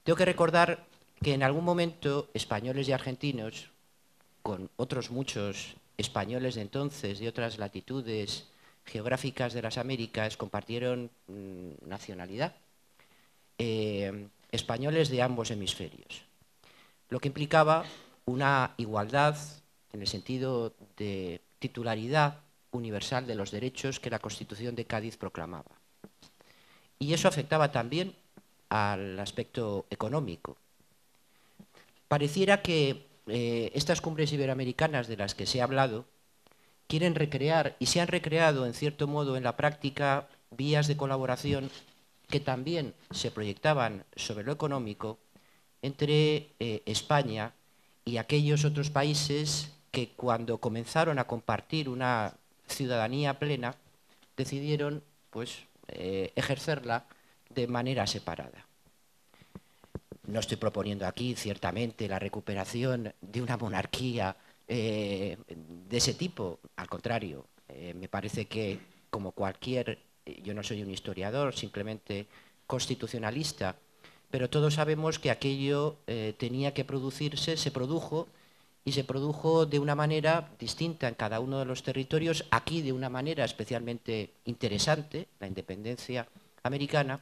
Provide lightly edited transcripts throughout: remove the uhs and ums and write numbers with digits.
Tengo que recordar que en algún momento españoles y argentinos, con otros muchos españoles de entonces, de otras latitudes geográficas de las Américas, compartieron nacionalidad. Españoles de ambos hemisferios, lo que implicaba una igualdad en el sentido de titularidad universal de los derechos que la Constitución de Cádiz proclamaba. Y eso afectaba también al aspecto económico. Pareciera que estas cumbres iberoamericanas de las que se ha hablado quieren recrear, y se han recreado en cierto modo en la práctica, vías de colaboración que también se proyectaban sobre lo económico entre España y aquellos otros países que, cuando comenzaron a compartir una ciudadanía plena, decidieron pues, ejercerla de manera separada. No estoy proponiendo aquí, ciertamente, la recuperación de una monarquía de ese tipo. Al contrario, me parece que, como cualquier, yo no soy un historiador, simplemente constitucionalista, pero todos sabemos que aquello tenía que producirse, se produjo, y se produjo de una manera distinta en cada uno de los territorios, aquí de una manera especialmente interesante, la independencia americana,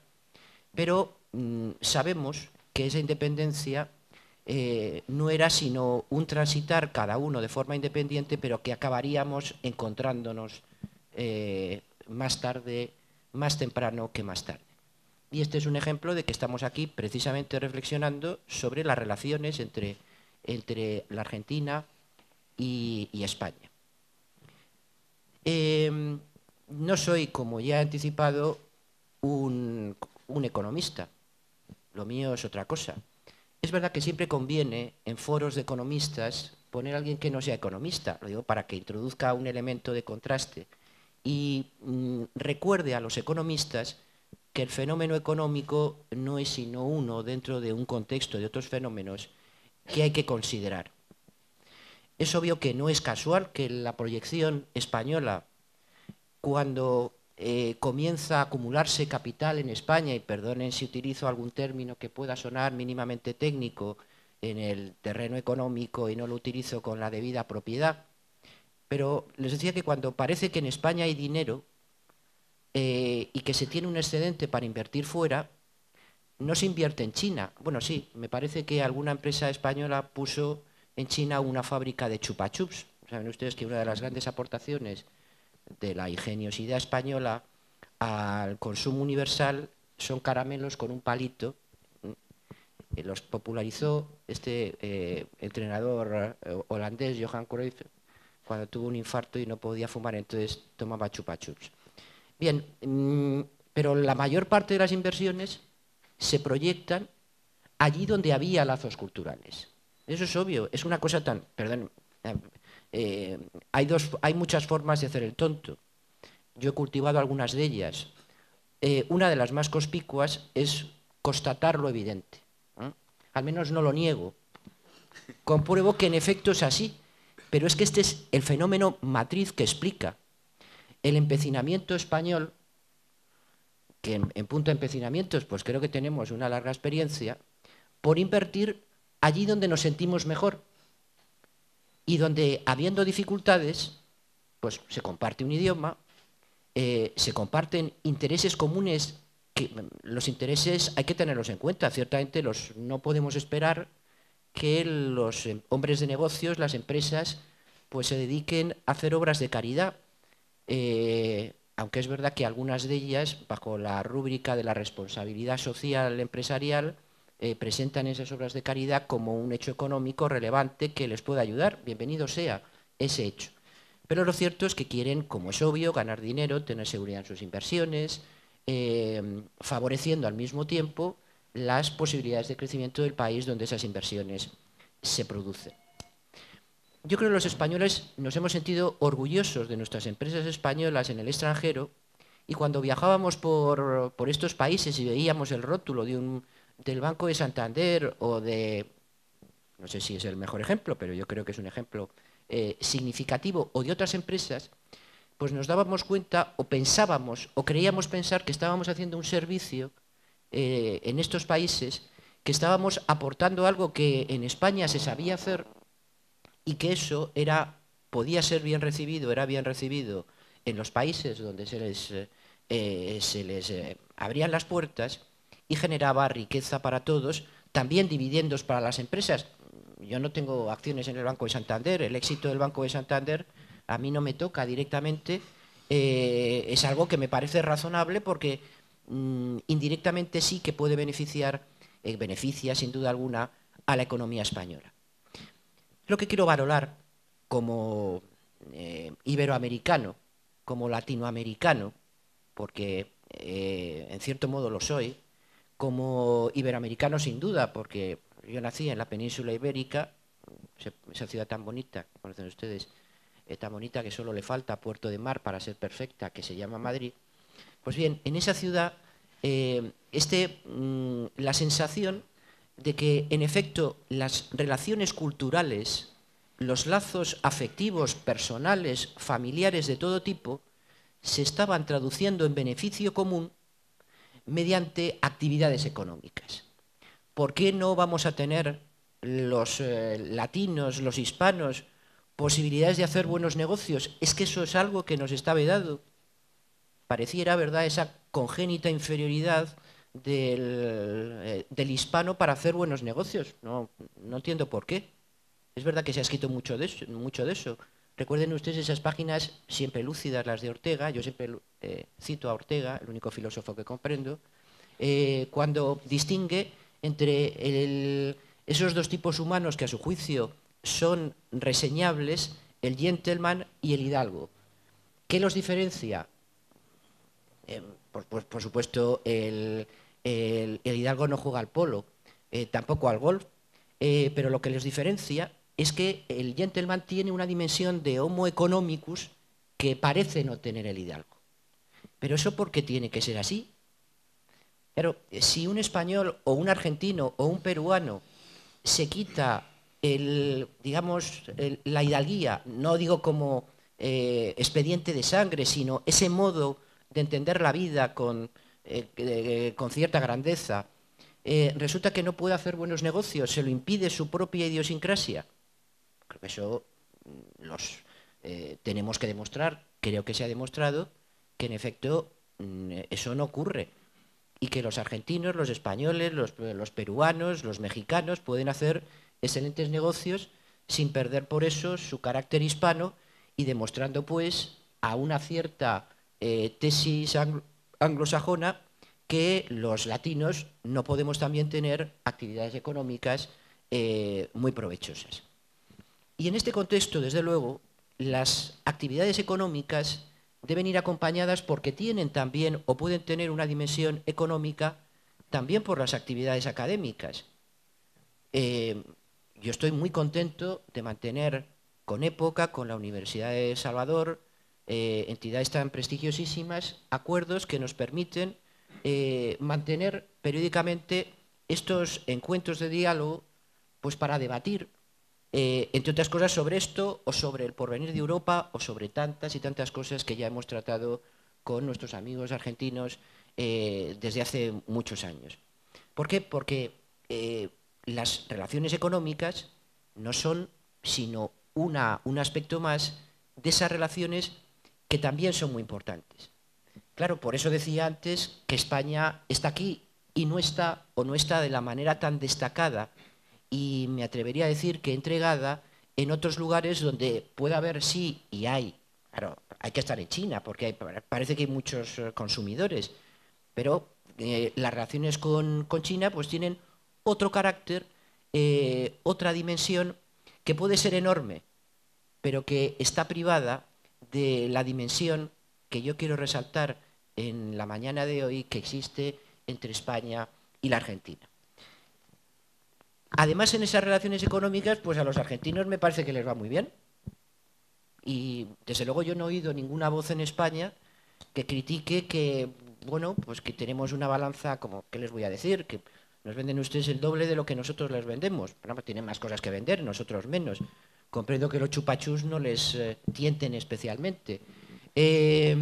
pero sabemos que esa independencia no era sino un transitar cada uno de forma independiente, pero que acabaríamos encontrándonos más tarde, más temprano que más tarde. Y este es un ejemplo de que estamos aquí precisamente reflexionando sobre las relaciones entre la Argentina y España. No soy, como ya he anticipado, un economista. Lo mío es otra cosa. Es verdad que siempre conviene en foros de economistas poner a alguien que no sea economista, lo digo para que introduzca un elemento de contraste y recuerde a los economistas que el fenómeno económico no es sino uno dentro de un contexto de otros fenómenos que hay que considerar. Es obvio que no es casual que la proyección española, cuando comienza a acumularse capital en España, y perdonen si utilizo algún término que pueda sonar mínimamente técnico en el terreno económico y no lo utilizo con la debida propiedad, pero les decía que cuando parece que en España hay dinero y que se tiene un excedente para invertir fuera, no se invierte en China. Bueno, sí, me parece que alguna empresa española puso en China una fábrica de chupa chups. Saben ustedes que una de las grandes aportaciones de la ingeniosidad española al consumo universal son caramelos con un palito. Los popularizó este entrenador holandés, Johan Cruyff, cuando tuvo un infarto y no podía fumar, entonces tomaba chupa chups. Bien, pero la mayor parte de las inversiones se proyectan allí donde había lazos culturales. Eso es obvio, es una cosa tan... Perdón, hay muchas formas de hacer el tonto. Yo he cultivado algunas de ellas. Una de las más conspicuas es constatar lo evidente. Al menos no lo niego. Compruebo que en efecto es así, pero es que este es el fenómeno matriz que explica el empecinamiento español, que en punto a empecinamientos, pues creo que tenemos una larga experiencia, por invertir allí donde nos sentimos mejor y donde, habiendo dificultades, pues se comparte un idioma, se comparten intereses comunes, que los intereses hay que tenerlos en cuenta. Ciertamente no podemos esperar que los hombres de negocios, las empresas, pues se dediquen a hacer obras de caridad, aunque es verdad que algunas de ellas, bajo la rúbrica de la responsabilidad social empresarial, presentan esas obras de caridad como un hecho económico relevante que les pueda ayudar. Bienvenido sea ese hecho. Pero lo cierto es que quieren, como es obvio, ganar dinero, tener seguridad en sus inversiones, favoreciendo al mismo tiempo las posibilidades de crecimiento del país donde esas inversiones se producen. Yo creo que los españoles nos hemos sentido orgullosos de nuestras empresas españolas en el extranjero, y cuando viajábamos por estos países y veíamos el rótulo del Banco de Santander o de, no sé si es el mejor ejemplo, pero yo creo que es un ejemplo significativo, o de otras empresas, pues nos dábamos cuenta o pensábamos o creíamos pensar que estábamos haciendo un servicio en estos países que estábamos aportando algo que en España se sabía hacer y que eso podía ser bien recibido, era bien recibido en los países donde se les abrían las puertas y generaba riqueza para todos, también dividendos para las empresas. Yo no tengo acciones en el Banco de Santander, el éxito del Banco de Santander a mí no me toca directamente, es algo que me parece razonable porque indirectamente sí que puede beneficia sin duda alguna a la economía española. Lo que quiero valorar como iberoamericano, como latinoamericano, porque en cierto modo lo soy, como iberoamericano sin duda, porque yo nací en la península ibérica, esa ciudad tan bonita, conocen ustedes, tan bonita que solo le falta Puerto de Mar para ser perfecta, que se llama Madrid. Pues bien, en esa ciudad, la sensación de que, en efecto, las relaciones culturales, los lazos afectivos, personales, familiares de todo tipo, se estaban traduciendo en beneficio común mediante actividades económicas. ¿Por qué no vamos a tener los latinos, los hispanos, posibilidades de hacer buenos negocios? Es que eso es algo que nos está vedado. Pareciera, ¿verdad?, esa congénita inferioridad del hispano para hacer buenos negocios. No entiendo por qué. Es verdad que se ha escrito mucho de eso. Recuerden ustedes esas páginas siempre lúcidas, las de Ortega. Yo siempre cito a Ortega, el único filósofo que comprendo, cuando distingue entre esos dos tipos humanos que a su juicio son reseñables, el gentleman y el hidalgo. ¿Qué los diferencia? Por supuesto, el hidalgo no juega al polo, tampoco al golf, pero lo que les diferencia es que el gentleman tiene una dimensión de homo economicus que parece no tener el hidalgo. Pero eso, ¿por qué tiene que ser así? Pero si un español o un argentino o un peruano se quita la hidalguía, no digo como expediente de sangre, sino ese modo de entender la vida con cierta grandeza, resulta que no puede hacer buenos negocios, se lo impide su propia idiosincrasia. Creo que eso tenemos que demostrar, creo que se ha demostrado, que en efecto eso no ocurre y que los argentinos, los españoles, los peruanos, los mexicanos pueden hacer excelentes negocios sin perder por eso su carácter hispano y demostrando pues a una cierta tesis anglosajona que los latinos no podemos también tener actividades económicas muy provechosas. Y en este contexto, desde luego, las actividades económicas deben ir acompañadas porque tienen también o pueden tener una dimensión económica también por las actividades académicas. Yo estoy muy contento de mantener con Época, con la Universidad de El Salvador, entidades tan prestigiosísimas, acuerdos que nos permiten mantener periódicamente estos encuentros de diálogo pues para debatir, entre otras cosas, sobre esto o sobre el porvenir de Europa o sobre tantas y tantas cosas que ya hemos tratado con nuestros amigos argentinos desde hace muchos años. ¿Por qué? Porque las relaciones económicas no son sino un aspecto más de esas relaciones que también son muy importantes. Claro, por eso decía antes que España está aquí y no está de la manera tan destacada y me atrevería a decir que entregada en otros lugares donde puede haber, sí, y hay. Claro, hay que estar en China porque parece que hay muchos consumidores, pero las relaciones con China pues tienen otro carácter, otra dimensión que puede ser enorme, pero que está privada de la dimensión que yo quiero resaltar en la mañana de hoy que existe entre España y la Argentina. Además, en esas relaciones económicas, pues a los argentinos me parece que les va muy bien. Y desde luego yo no he oído ninguna voz en España que critique que, bueno, pues que tenemos una balanza, como, ¿qué les voy a decir? Que nos venden ustedes el doble de lo que nosotros les vendemos. Bueno, pues tienen más cosas que vender, nosotros menos. Comprendo que los chupachus no les tienten especialmente. Y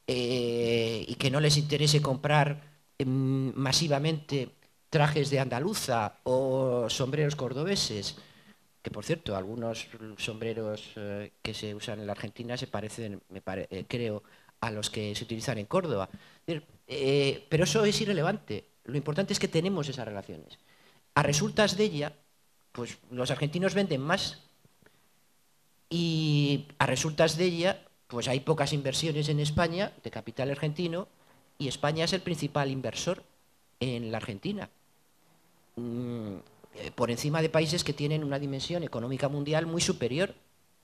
que no les interese comprar masivamente trajes de andaluza o sombreros cordobeses, que por cierto, algunos sombreros que se usan en la Argentina se parecen, creo, a los que se utilizan en Córdoba. Pero eso es irrelevante. Lo importante es que tenemos esas relaciones. A resultas de ella, pues los argentinos venden más y a resultas de ella, pues hay pocas inversiones en España de capital argentino y España es el principal inversor en la Argentina. Por encima de países que tienen una dimensión económica mundial muy superior.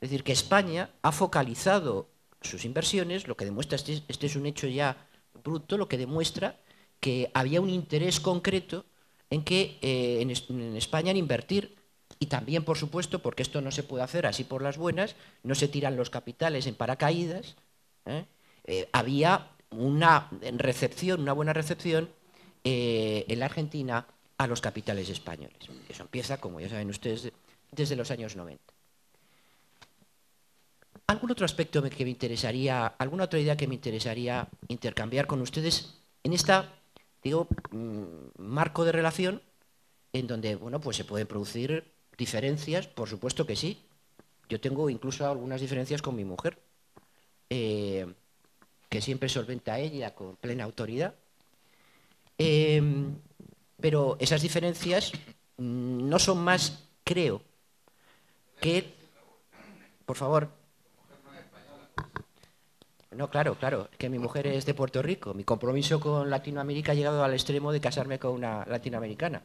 Es decir, que España ha focalizado sus inversiones, lo que demuestra, este es un hecho ya bruto, lo que demuestra que había un interés concreto en que en España en invertir, y también, por supuesto, porque esto no se puede hacer así por las buenas, no se tiran los capitales en paracaídas, había una recepción, una buena recepción en la Argentina a los capitales españoles. Eso empieza, como ya saben ustedes, desde los años 90. ¿Algún otro aspecto que me interesaría, alguna otra idea que me interesaría intercambiar con ustedes en esta, digo, marco de relación en donde, bueno, pues se pueden producir diferencias? Por supuesto que sí. Yo tengo incluso algunas diferencias con mi mujer, que siempre solventa ella con plena autoridad. Pero esas diferencias no son más, creo, que... Por favor. No, claro, claro, es que mi mujer es de Puerto Rico. Mi compromiso con Latinoamérica ha llegado al extremo de casarme con una latinoamericana.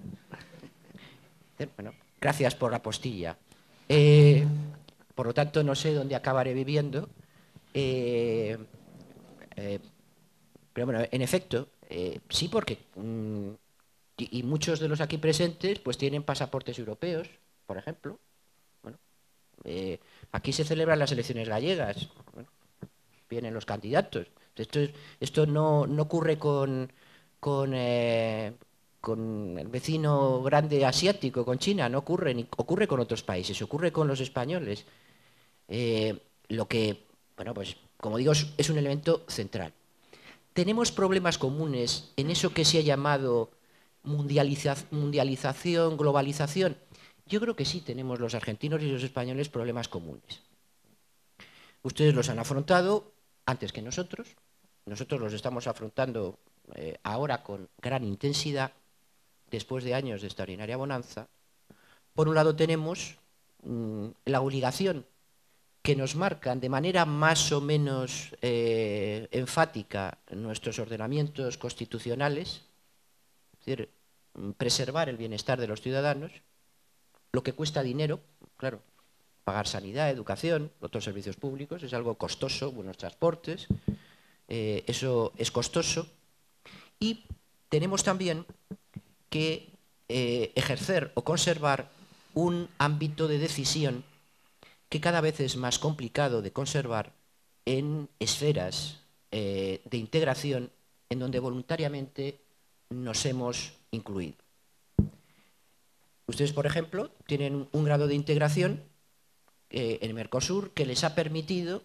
Bueno, gracias por la postilla. Por lo tanto, no sé dónde acabaré viviendo. Pero bueno, en efecto, sí, porque y muchos de los aquí presentes pues tienen pasaportes europeos, por ejemplo. Bueno, aquí se celebran las elecciones gallegas. Bueno, vienen los candidatos. Esto no ocurre con el vecino grande asiático, con China, no ocurre, ni ocurre con otros países, ocurre con los españoles. Lo que, bueno, pues como digo, es un elemento central. ¿Tenemos problemas comunes en eso que se ha llamado mundialización, globalización? Yo creo que sí tenemos los argentinos y los españoles problemas comunes. Ustedes los han afrontado antes que nosotros. Nosotros los estamos afrontando ahora con gran intensidad, después de años de extraordinaria bonanza. Por un lado tenemos la obligación que nos marcan de manera más o menos enfática nuestros ordenamientos constitucionales, es decir, preservar el bienestar de los ciudadanos, lo que cuesta dinero, claro, pagar sanidad, educación, otros servicios públicos, es algo costoso, buenos transportes, eso es costoso. Y tenemos también que ejercer o conservar un ámbito de decisión que cada vez es más complicado de conservar en esferas de integración en donde voluntariamente nos hemos incluido. Ustedes, por ejemplo, tienen un grado de integración en Mercosur que les ha permitido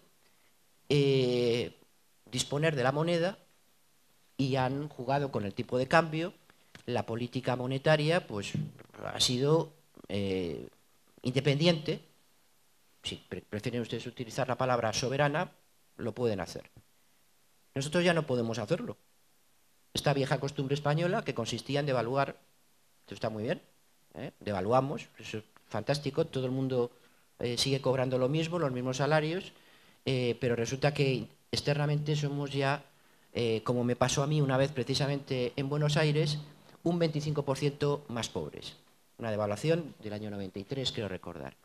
disponer de la moneda y han jugado con el tipo de cambio. La política monetaria pues, ha sido independiente. Si prefieren ustedes utilizar la palabra soberana, lo pueden hacer. Nosotros ya no podemos hacerlo. Esta vieja costumbre española que consistía en devaluar, esto está muy bien, devaluamos, eso es fantástico, todo el mundo sigue cobrando lo mismo, los mismos salarios, pero resulta que externamente somos ya, como me pasó a mí una vez precisamente en Buenos Aires, un 25% más pobres. Una devaluación del año 93, creo recordar.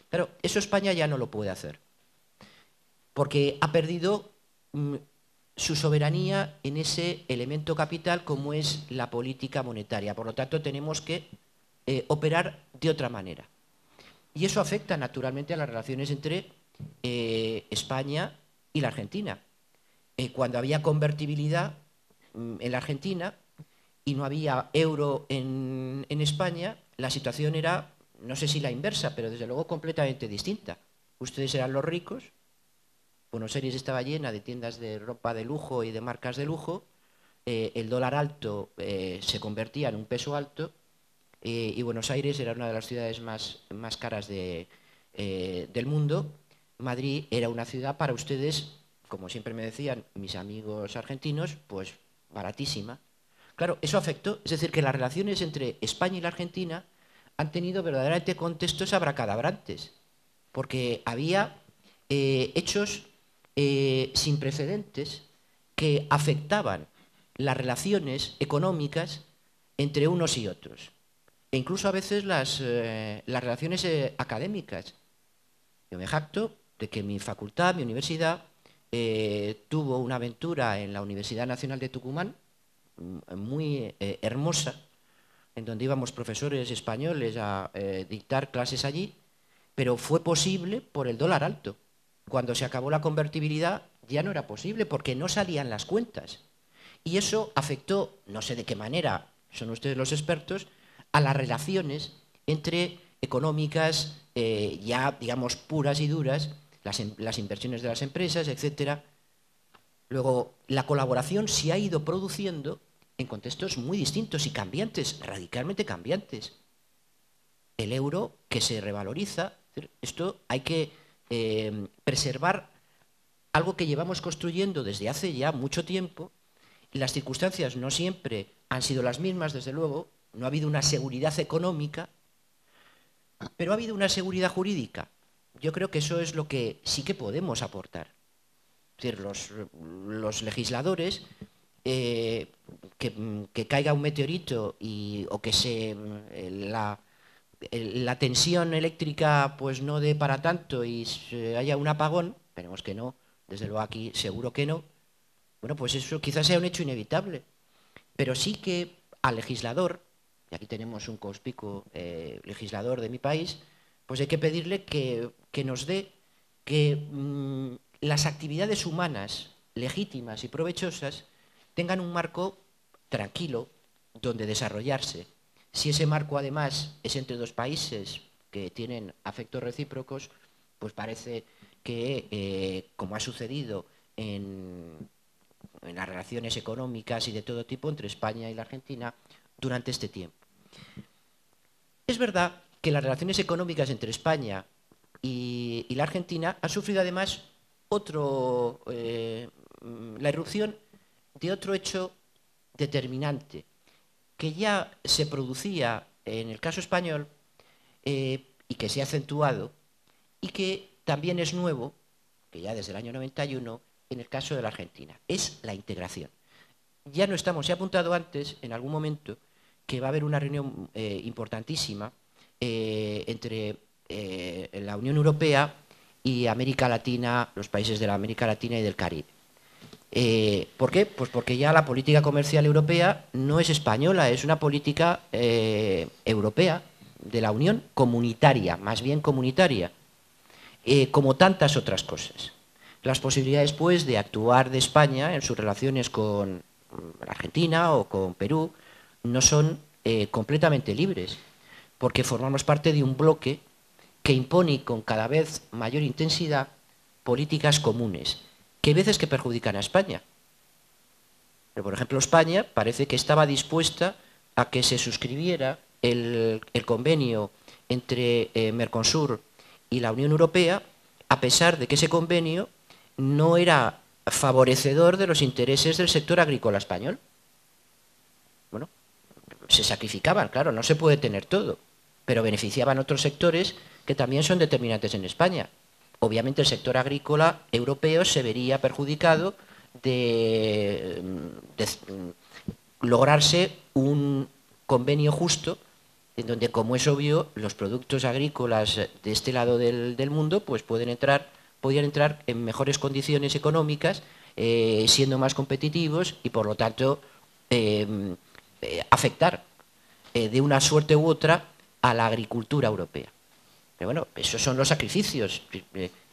Pero eso España ya no lo puede hacer, porque ha perdido su soberanía en ese elemento capital como es la política monetaria. Por lo tanto, tenemos que operar de otra manera. Y eso afecta naturalmente a las relaciones entre España y la Argentina. Cuando había convertibilidad en la Argentina y no había euro en España, la situación era, no sé si la inversa, pero desde luego completamente distinta. Ustedes eran los ricos, Buenos Aires estaba llena de tiendas de ropa de lujo y de marcas de lujo, el dólar alto se convertía en un peso alto y Buenos Aires era una de las ciudades más caras del mundo. Madrid era una ciudad para ustedes, como siempre me decían mis amigos argentinos, pues baratísima. Claro, eso afectó, es decir, que las relaciones entre España y la Argentina han tenido verdaderamente contextos abracadabrantes, porque había hechos sin precedentes que afectaban las relaciones económicas entre unos y otros, e incluso a veces las relaciones académicas. Yo me jacto de que mi facultad, mi universidad, tuvo una aventura en la Universidad Nacional de Tucumán, muy hermosa, en donde íbamos profesores españoles a dictar clases allí, pero fue posible por el dólar alto. Cuando se acabó la convertibilidad ya no era posible porque no salían las cuentas. Y eso afectó, no sé de qué manera, son ustedes los expertos, a las relaciones entre económicas ya, digamos, puras y duras, las inversiones de las empresas, etcétera. Luego, la colaboración se ha ido produciendo en contextos muy distintos y cambiantes, radicalmente cambiantes. El euro que se revaloriza, esto hay que preservar algo que llevamos construyendo desde hace ya mucho tiempo. Las circunstancias no siempre han sido las mismas, desde luego, no ha habido una seguridad económica, pero ha habido una seguridad jurídica. Yo creo que eso es lo que sí que podemos aportar. Es decir, los legisladores, que caiga un meteorito o que la tensión eléctrica pues no dé para tanto y haya un apagón, esperemos que no, desde luego aquí seguro que no, bueno, pues eso quizás sea un hecho inevitable, pero sí que al legislador, y aquí tenemos un conspicuo legislador de mi país, pues hay que pedirle que nos dé que las actividades humanas legítimas y provechosas tengan un marco tranquilo donde desarrollarse. Si ese marco además es entre dos países que tienen afectos recíprocos, pues parece que, como ha sucedido en las relaciones económicas y de todo tipo entre España y la Argentina durante este tiempo. Es verdad que las relaciones económicas entre España y la Argentina han sufrido además la irrupción de otro hecho determinante, que ya se producía en el caso español y que se ha acentuado, y que también es nuevo, que ya desde el año 91, en el caso de la Argentina, es la integración. Ya no estamos, se ha apuntado antes, en algún momento, que va a haber una reunión importantísima entre la Unión Europea y América Latina, los países de la América Latina y del Caribe. ¿Por qué? Pues porque ya la política comercial europea no es española, es una política europea de la Unión, comunitaria, más bien comunitaria, como tantas otras cosas. Las posibilidades, pues, de actuar de España en sus relaciones con Argentina o con Perú no son completamente libres, porque formamos parte de un bloque que impone con cada vez mayor intensidad políticas comunes, que hay veces que perjudican a España. Pero, por ejemplo, España parece que estaba dispuesta a que se suscribiera el convenio entre Mercosur y la Unión Europea, a pesar de que ese convenio no era favorecedor de los intereses del sector agrícola español. Bueno, se sacrificaban, claro, no se puede tener todo, pero beneficiaban otros sectores que también son determinantes en España. Obviamente el sector agrícola europeo se vería perjudicado de lograrse un convenio justo en donde, como es obvio, los productos agrícolas de este lado del mundo pues podían entrar en mejores condiciones económicas, siendo más competitivos y, por lo tanto, afectar de una suerte u otra a la agricultura europea. Pero bueno, esos son los sacrificios.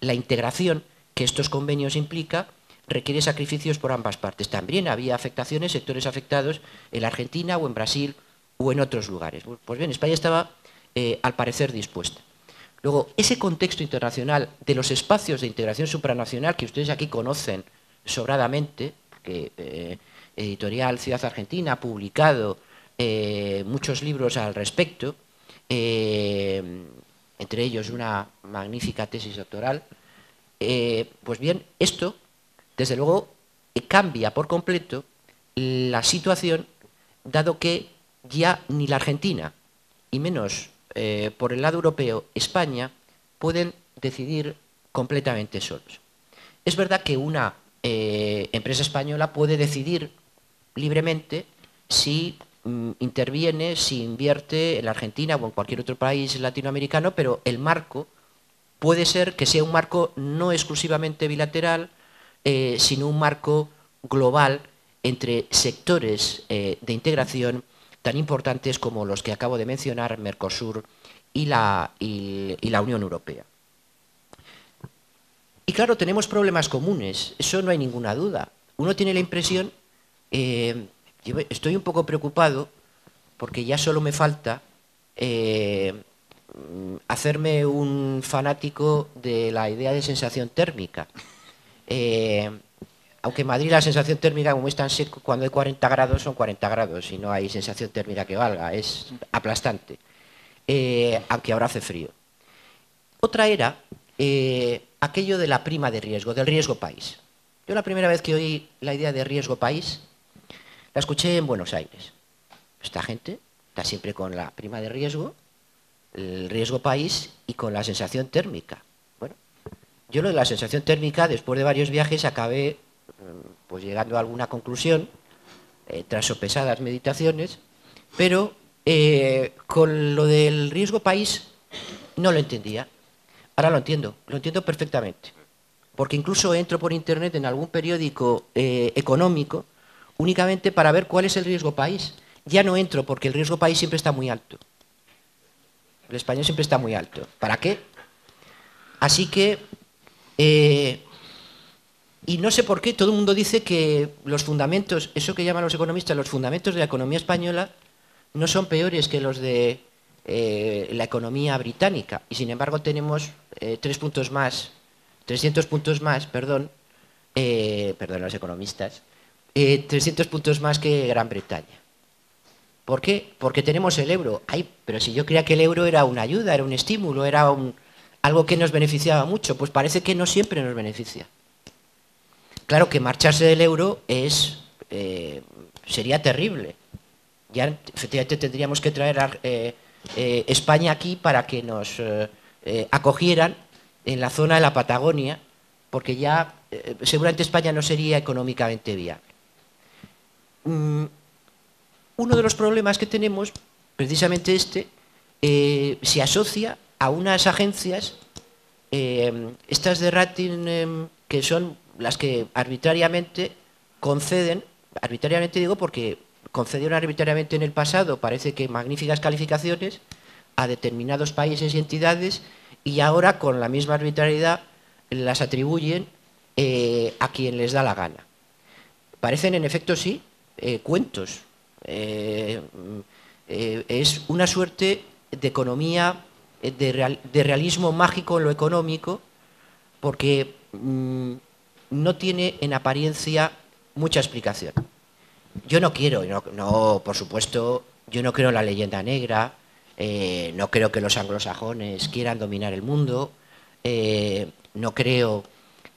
La integración que estos convenios implica requiere sacrificios por ambas partes. También había afectaciones, sectores afectados en la Argentina o en Brasil o en otros lugares. Pues bien, España estaba, al parecer, dispuesta. Luego, ese contexto internacional de los espacios de integración supranacional que ustedes aquí conocen sobradamente, que editorial Ciudad Argentina ha publicado muchos libros al respecto, entre ellos una magnífica tesis doctoral. Pues bien, esto, desde luego, cambia por completo la situación, dado que ya ni la Argentina, y menos por el lado europeo, España, pueden decidir completamente solos. Es verdad que una empresa española puede decidir libremente si interviene, si invierte en la Argentina o en cualquier otro país latinoamericano, pero el marco puede ser que sea un marco no exclusivamente bilateral, sino un marco global entre sectores de integración tan importantes como los que acabo de mencionar, Mercosur y la Unión Europea. Y claro, tenemos problemas comunes, eso no hay ninguna duda. Uno tiene la impresión, yo estoy un poco preocupado porque ya solo me falta hacerme un fanático de la idea de sensación térmica. Aunque en Madrid la sensación térmica, como es tan seco, cuando hay 40 grados son 40 grados y no hay sensación térmica que valga, es aplastante, aunque ahora hace frío. Otra era aquello de la prima de riesgo, del riesgo país. Yo la primera vez que oí la idea de riesgo país, la escuché en Buenos Aires. Esta gente está siempre con la prima de riesgo, el riesgo país y con la sensación térmica. Bueno, yo lo de la sensación térmica, después de varios viajes, acabé pues llegando a alguna conclusión, tras sopesadas meditaciones, pero con lo del riesgo país no lo entendía. Ahora lo entiendo perfectamente, porque incluso entro por internet en algún periódico económico únicamente para ver cuál es el riesgo país. Ya no entro porque el riesgo país siempre está muy alto. El español siempre está muy alto. ¿Para qué? Así que, y no sé por qué, todo el mundo dice que los fundamentos, eso que llaman los economistas, los fundamentos de la economía española, no son peores que los de la economía británica. Y sin embargo tenemos 300 puntos más, perdón, los economistas, 300 puntos más que Gran Bretaña. ¿Por qué? Porque tenemos el euro. Ay, pero si yo creía que el euro era una ayuda, era un estímulo, era algo que nos beneficiaba mucho, pues parece que no siempre nos beneficia. Claro que marcharse del euro sería terrible. Ya efectivamente tendríamos que traer a España aquí para que nos acogieran en la zona de la Patagonia, porque ya seguramente España no sería económicamente viable. Uno de los problemas que tenemos, precisamente se asocia a unas agencias, estas de rating, que son las que arbitrariamente conceden, arbitrariamente digo porque concedieron arbitrariamente en el pasado, parece que magníficas calificaciones a determinados países y entidades, y ahora con la misma arbitrariedad las atribuyen a quien les da la gana. Parecen en efecto sí cuentos. Es una suerte de economía, de realismo mágico en lo económico, porque no tiene en apariencia mucha explicación. Yo no quiero, por supuesto, yo no creo en la leyenda negra, no creo que los anglosajones quieran dominar el mundo, no creo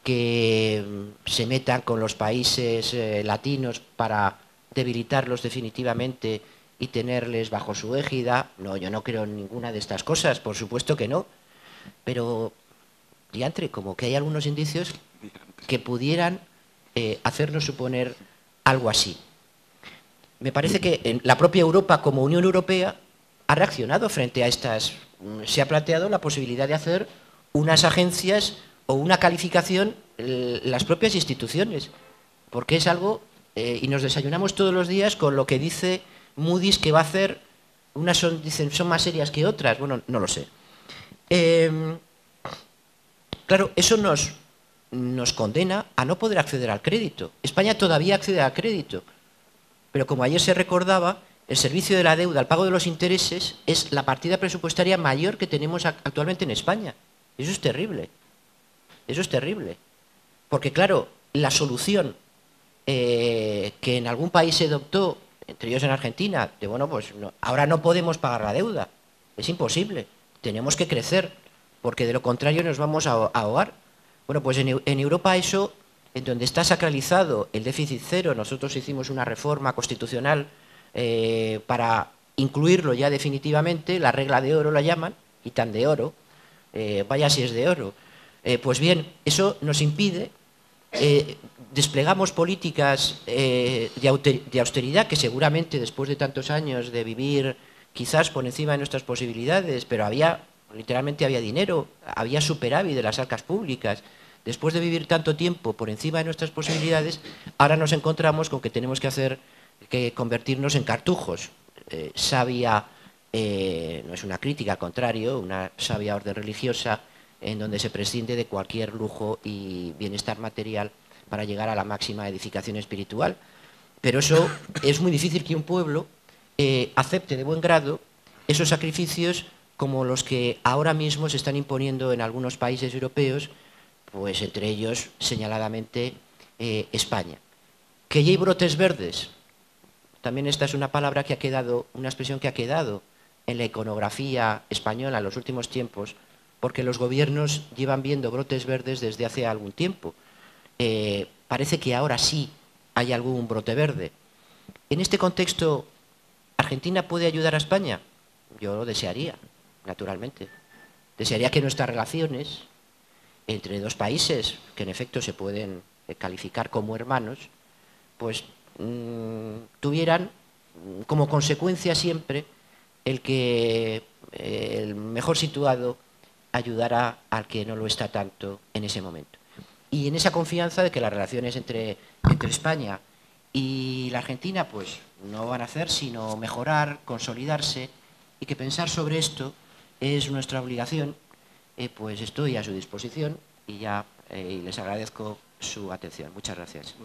que se metan con los países latinos para debilitarlos definitivamente y tenerles bajo su égida. No, yo no creo en ninguna de estas cosas, por supuesto que no, pero diantre, como que hay algunos indicios que pudieran hacernos suponer algo así. Me parece que en la propia Europa, como Unión Europea, ha reaccionado frente a estas. Se ha planteado la posibilidad de hacer unas agencias o una calificación, las propias instituciones, porque es algo, y nos desayunamos todos los días con lo que dice Moody's que va a hacer. Unas dicen son más serias que otras, bueno, no lo sé. Claro, eso nos condena a no poder acceder al crédito. España todavía accede al crédito, pero como ayer se recordaba, el servicio de la deuda, el pago de los intereses, es la partida presupuestaria mayor que tenemos actualmente en España. Eso es terrible. Eso es terrible. Porque claro, la solución que en algún país se adoptó, entre ellos en Argentina, de bueno, pues no, ahora no podemos pagar la deuda, es imposible, tenemos que crecer, porque de lo contrario nos vamos a ahogar. Bueno, pues en Europa eso, en donde está sacralizado el déficit cero, nosotros hicimos una reforma constitucional para incluirlo ya definitivamente, la regla de oro la llaman, y tan de oro, vaya si es de oro. Pues bien, eso nos impide, desplegamos políticas de austeridad que seguramente después de tantos años de vivir quizás por encima de nuestras posibilidades, pero literalmente había dinero, había superávit de las arcas públicas. Después de vivir tanto tiempo por encima de nuestras posibilidades, ahora nos encontramos con que tenemos que convertirnos en cartujos. Sabia, no es una crítica, al contrario, una sabia orden religiosa en donde se prescinde de cualquier lujo y bienestar material para llegar a la máxima edificación espiritual. Pero eso es muy difícil que un pueblo acepte de buen grado esos sacrificios como los que ahora mismo se están imponiendo en algunos países europeos, pues entre ellos señaladamente España. Que ya hay brotes verdes, también esta es una palabra que ha quedado, una expresión que ha quedado en la iconografía española en los últimos tiempos, porque los gobiernos llevan viendo brotes verdes desde hace algún tiempo. Parece que ahora sí hay algún brote verde. En este contexto, ¿Argentina puede ayudar a España? Yo lo desearía, naturalmente. Desearía que nuestras relaciones entre dos países, que en efecto se pueden calificar como hermanos, pues tuvieran como consecuencia siempre el que el mejor situado ayudará al que no lo está tanto en ese momento. Y en esa confianza de que las relaciones entre España y la Argentina pues no van a hacer sino mejorar, consolidarse, y que pensar sobre esto es nuestra obligación, pues estoy a su disposición y les agradezco su atención. Muchas gracias.